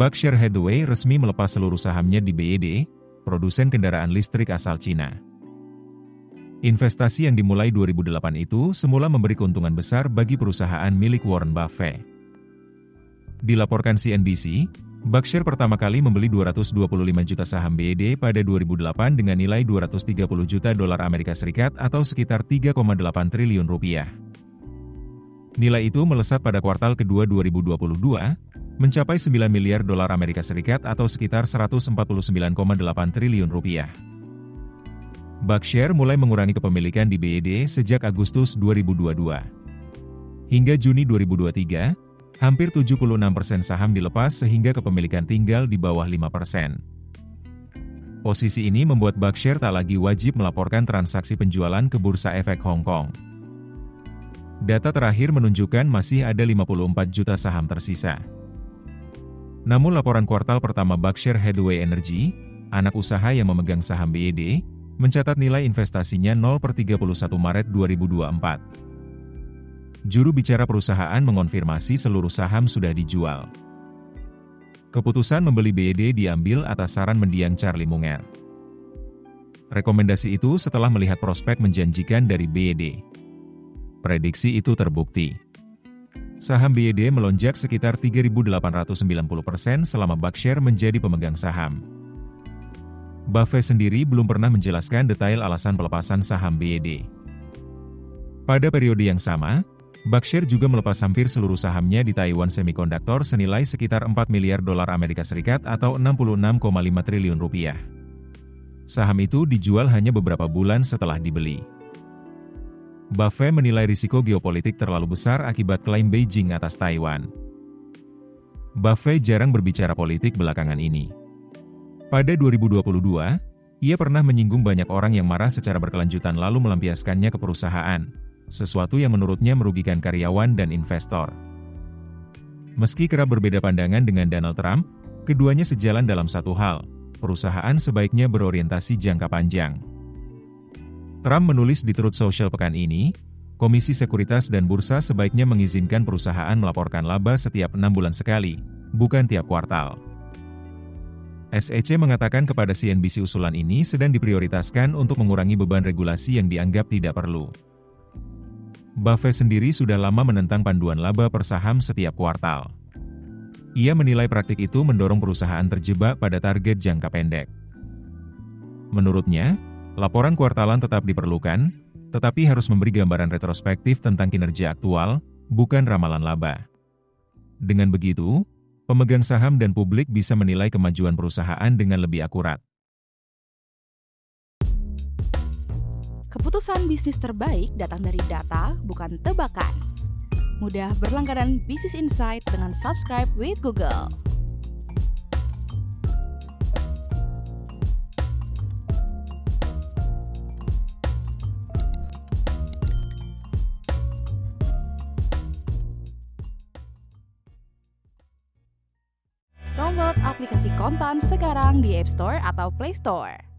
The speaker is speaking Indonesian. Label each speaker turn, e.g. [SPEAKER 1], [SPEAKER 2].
[SPEAKER 1] Berkshire Hathaway resmi melepas seluruh sahamnya di BYD, produsen kendaraan listrik asal Cina. Investasi yang dimulai 2008 itu semula memberi keuntungan besar bagi perusahaan milik Warren Buffett. Dilaporkan CNBC, Berkshire pertama kali membeli 225 juta saham BYD pada 2008 dengan nilai 230 juta dolar Amerika Serikat atau sekitar 3,8 triliun rupiah. Nilai itu melesat pada kuartal kedua 2022, mencapai 9 miliar dolar Amerika Serikat atau sekitar 149,8 triliun rupiah. Berkshire mulai mengurangi kepemilikan di BYD sejak Agustus 2022. Hingga Juni 2023, hampir 76% saham dilepas sehingga kepemilikan tinggal di bawah 5%. Posisi ini membuat Berkshire tak lagi wajib melaporkan transaksi penjualan ke Bursa Efek Hong Kong. Data terakhir menunjukkan masih ada 54 juta saham tersisa. Namun laporan kuartal pertama Berkshire Hathaway Energy, anak usaha yang memegang saham BYD, mencatat nilai investasinya 0/31 Maret 2024. Juru bicara perusahaan mengonfirmasi seluruh saham sudah dijual. Keputusan membeli BYD diambil atas saran mendiang Charlie Munger. Rekomendasi itu setelah melihat prospek menjanjikan dari BYD. Prediksi itu terbukti. Saham BYD melonjak sekitar 3.890% selama Berkshire menjadi pemegang saham. Buffett sendiri belum pernah menjelaskan detail alasan pelepasan saham BYD. Pada periode yang sama, Berkshire juga melepas hampir seluruh sahamnya di Taiwan Semiconductor senilai sekitar 4 miliar dolar Amerika Serikat atau 66,5 triliun rupiah. Saham itu dijual hanya beberapa bulan setelah dibeli. Buffett menilai risiko geopolitik terlalu besar akibat klaim Beijing atas Taiwan. Buffett jarang berbicara politik belakangan ini. Pada 2022, ia pernah menyinggung banyak orang yang marah secara berkelanjutan lalu melampiaskannya ke perusahaan, sesuatu yang menurutnya merugikan karyawan dan investor. Meski kerap berbeda pandangan dengan Donald Trump, keduanya sejalan dalam satu hal, perusahaan sebaiknya berorientasi jangka panjang. Trump menulis di Truth Social pekan ini, Komisi Sekuritas dan Bursa sebaiknya mengizinkan perusahaan melaporkan laba setiap 6 bulan sekali, bukan tiap kuartal. SEC mengatakan kepada CNBC usulan ini sedang diprioritaskan untuk mengurangi beban regulasi yang dianggap tidak perlu. Buffett sendiri sudah lama menentang panduan laba per saham setiap kuartal. Ia menilai praktik itu mendorong perusahaan terjebak pada target jangka pendek. Menurutnya, laporan kuartalan tetap diperlukan, tetapi harus memberi gambaran retrospektif tentang kinerja aktual, bukan ramalan laba. Dengan begitu, pemegang saham dan publik bisa menilai kemajuan perusahaan dengan lebih akurat.
[SPEAKER 2] Keputusan bisnis terbaik datang dari data, bukan tebakan. Mudah berlangganan Business Insight dengan subscribe with Google. Download aplikasi Kontan sekarang di App Store atau Play Store.